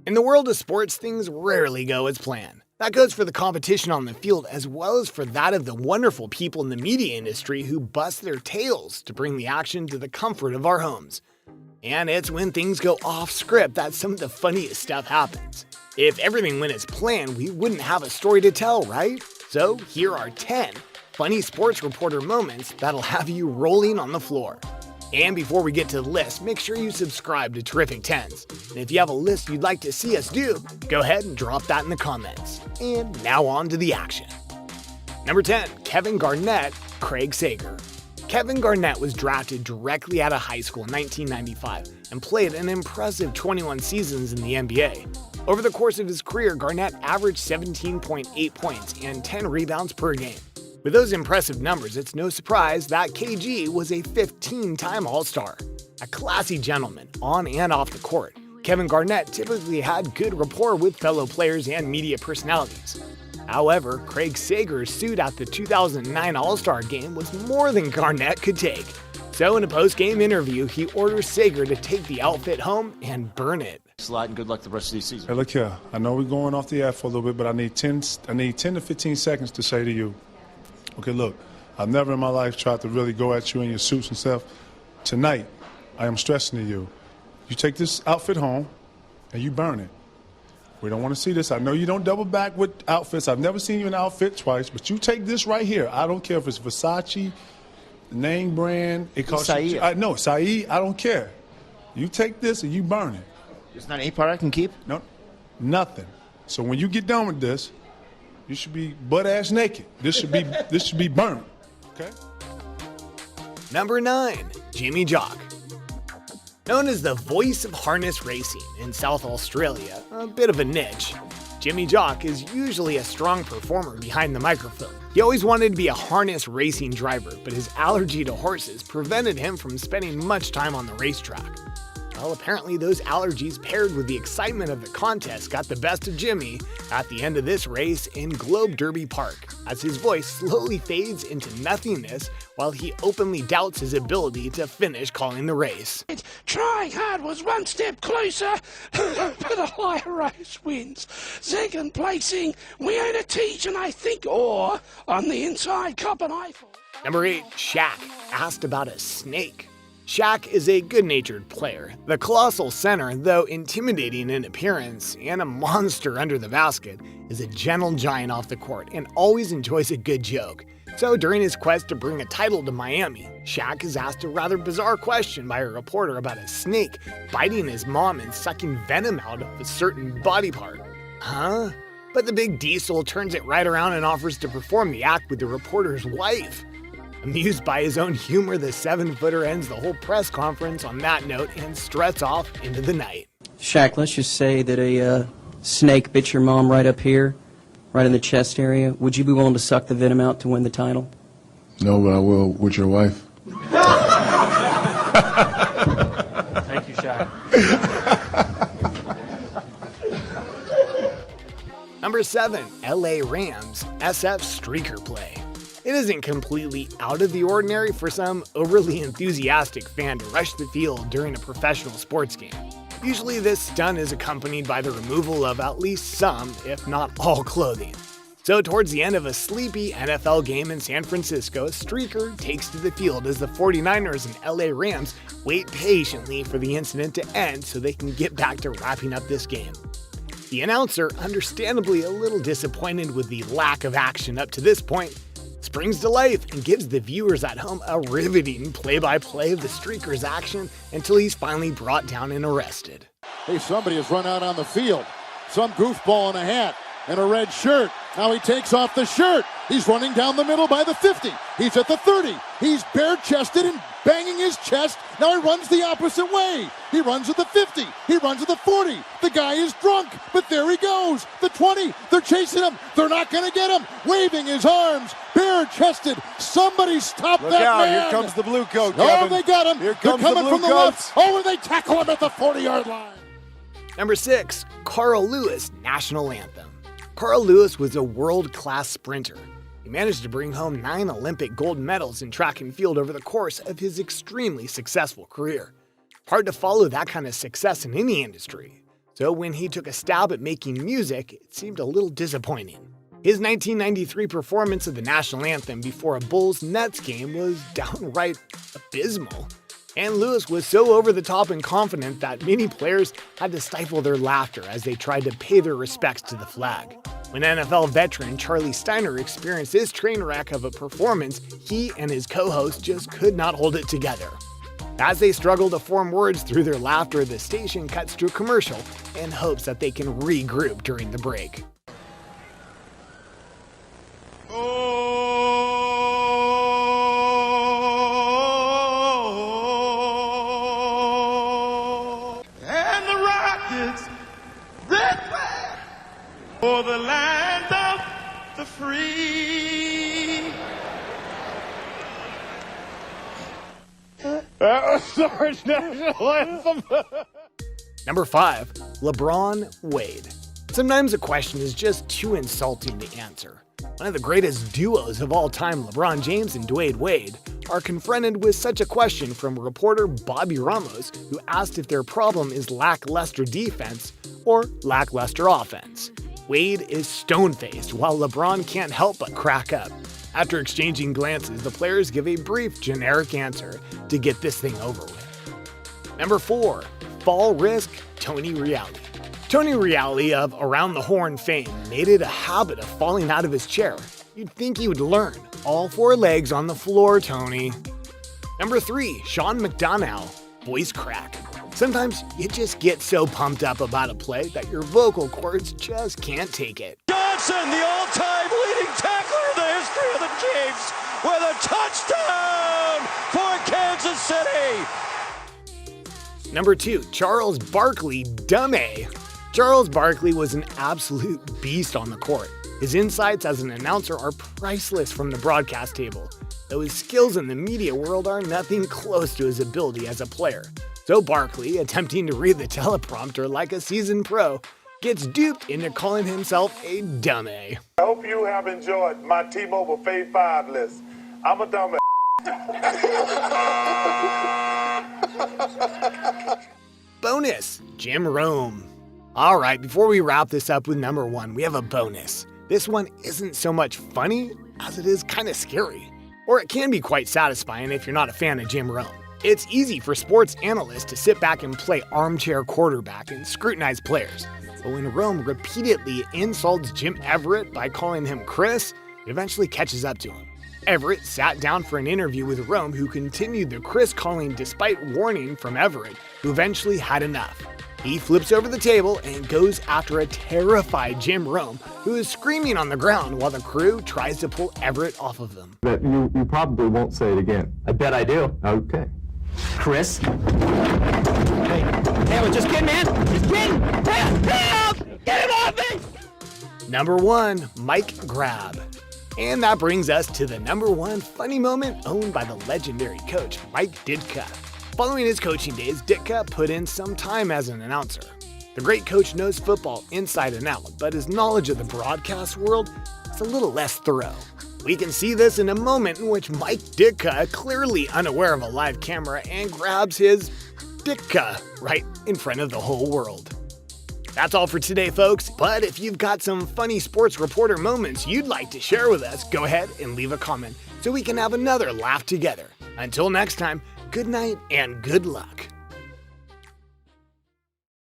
In the world of sports, things rarely go as planned. That goes for the competition on the field as well as for that of the wonderful people in the media industry who bust their tails to bring the action to the comfort of our homes. And it's when things go off script that some of the funniest stuff happens. If everything went as planned, we wouldn't have a story to tell, right? So here are 10 funny sports reporter moments that'll have you rolling on the floor. And before we get to the list, make sure you subscribe to Terrific 10s. And if you have a list you'd like to see us do, go ahead and drop that in the comments. And now on to the action. Number 10, Kevin Garnett, Craig Sager. Kevin Garnett was drafted directly out of high school in 1995 and played an impressive 21 seasons in the NBA. Over the course of his career, Garnett averaged 17.8 points and 10 rebounds per game. With those impressive numbers, it's no surprise that KG was a 15-time All-Star. A classy gentleman on and off the court, Kevin Garnett typically had good rapport with fellow players and media personalities. However, Craig Sager's suit at the 2009 All-Star game was more than Garnett could take. So in a post-game interview, he orders Sager to take the outfit home and burn it. Thanks a lot and good luck the rest of the season. Hey, look here. I know we're going off the air for a little bit, but I need 10 to 15 seconds to say to you, okay, look, I've never in my life tried to really go at you in your suits and stuff. Tonight, I am stressing to you. You take this outfit home and you burn it. We don't want to see this. I know you don't double back with outfits. I've never seen you in an outfit twice, but you take this right here. I don't care if it's Versace, name brand. It costs you. No, Saeed, I don't care. You take this and you burn it. There's not any part I can keep? No, nothing. So when you get done with this, you should be butt-ass naked. This should be burnt, okay? Number 9, Jimmy Jock. Known as the voice of harness racing in South Australia, a bit of a niche, Jimmy Jock is usually a strong performer behind the microphone. He always wanted to be a harness racing driver, but his allergy to horses prevented him from spending much time on the racetrack. Well, apparently those allergies paired with the excitement of the contest got the best of Jimmy at the end of this race in Globe Derby Park, as his voice slowly fades into nothingness while he openly doubts his ability to finish calling the race. Trying hard was one step closer, but a higher race wins. Second placing, we own a teach and I think, or on the inside, cop an eyeful. Number 8, Shaq, asked about a snake. Shaq is a good-natured player. The colossal center, though intimidating in appearance and a monster under the basket, is a gentle giant off the court and always enjoys a good joke. So during his quest to bring a title to Miami, Shaq is asked a rather bizarre question by a reporter about a snake biting his mom and sucking venom out of a certain body part. Huh? But the big diesel turns it right around and offers to perform the act with the reporter's wife. Amused by his own humor, the 7-footer ends the whole press conference on that note and struts off into the night. Shaq, let's just say that a snake bit your mom right up here, right in the chest area. Would you be willing to suck the venom out to win the title? No, but I will with your wife. Thank you, Shaq. Number 7, LA Rams SF streaker play. It isn't completely out of the ordinary for some overly enthusiastic fan to rush the field during a professional sports game. Usually this stunt is accompanied by the removal of at least some, if not all, clothing. So towards the end of a sleepy NFL game in San Francisco, a streaker takes to the field as the 49ers and LA Rams wait patiently for the incident to end so they can get back to wrapping up this game. The announcer, understandably a little disappointed with the lack of action up to this point, springs to life and gives the viewers at home a riveting play-by-play of the streaker's action until he's finally brought down and arrested. Hey, somebody has run out on the field. Some goofball in a hat and a red shirt. Now he takes off the shirt. He's running down the middle by the 50. He's at the 30. He's bare-chested and banging his chest. Now he runs the opposite way. He runs at the 50. He runs at the 40. The guy is drunk, but there he goes. The 20. They're chasing him. They're not going to get him. Waving his arms, bare-chested. Somebody stop that out, man. Here comes the blue coat, Oh, Kevin. they got him. Here They're comes coming the from blue the coats. left. Oh, and they tackle him at the 40-yard line. Number 6, Carl Lewis National Anthem. Carl Lewis was a world-class sprinter. He managed to bring home 9 Olympic gold medals in track and field over the course of his extremely successful career. Hard to follow that kind of success in any industry. So when he took a stab at making music, it seemed a little disappointing. His 1993 performance of the national anthem before a Bulls-Nets game was downright abysmal. And Lewis was so over the top and confident that many players had to stifle their laughter as they tried to pay their respects to the flag. When NFL veteran Charlie Steiner experienced this train wreck of a performance, he and his co-host just could not hold it together. As they struggle to form words through their laughter, the station cuts to a commercial in hopes that they can regroup during the break. And the Rockets, red flag for the land of the free. That was our national anthem. Number 5. LeBron Wade. Sometimes a question is just too insulting to answer. One of the greatest duos of all time, LeBron James and Dwayne Wade, are confronted with such a question from reporter Bobby Ramos, who asked if their problem is lackluster defense or lackluster offense. Wade is stone-faced, while LeBron can't help but crack up. After exchanging glances, the players give a brief, generic answer to get this thing over with. Number 4. Fall risk, Tony Reali. Tony Reali of Around the Horn fame made it a habit of falling out of his chair. You'd think he would learn. All 4 legs on the floor, Tony. Number 3. Sean McDonough, voice crack. Sometimes you just get so pumped up about a play that your vocal cords just can't take it. Johnson, the all-time leading tackler in the history of the Chiefs, with a touchdown for Kansas City. Number 2. Charles Barkley, dumb A. Charles Barkley was an absolute beast on the court. His insights as an announcer are priceless from the broadcast table, though his skills in the media world are nothing close to his ability as a player. So Barkley, attempting to read the teleprompter like a seasoned pro, gets duped into calling himself a dumb A. I hope you have enjoyed my T-Mobile Fave 5 list. I'm a dumb Bonus, Jim Rome. Alright, before we wrap this up with number 1, we have a bonus. This one isn't so much funny as it is kind of scary. Or it can be quite satisfying if you're not a fan of Jim Rome. It's easy for sports analysts to sit back and play armchair quarterback and scrutinize players. But when Rome repeatedly insults Jim Everett by calling him Chris, it eventually catches up to him. Everett sat down for an interview with Rome, who continued the Chris calling despite warning from Everett, who eventually had enough. He flips over the table and goes after a terrified Jim Rome, who is screaming on the ground while the crew tries to pull Everett off of them. That you probably won't say it again. I bet I do. Okay. Chris? Hey, Taylor, just kidding, man. Just kidding. Help! Get him off me! Number 1, Mike Grab. And that brings us to the number 1 funny moment owned by the legendary coach, Mike Ditka. Following his coaching days, Ditka put in some time as an announcer. The great coach knows football inside and out, but his knowledge of the broadcast world is a little less thorough. We can see this in a moment in which Mike Ditka, clearly unaware of a live camera, and grabs his Ditka right in front of the whole world. That's all for today, folks, but if you've got some funny sports reporter moments you'd like to share with us, go ahead and leave a comment so we can have another laugh together. Until next time, good night and good luck.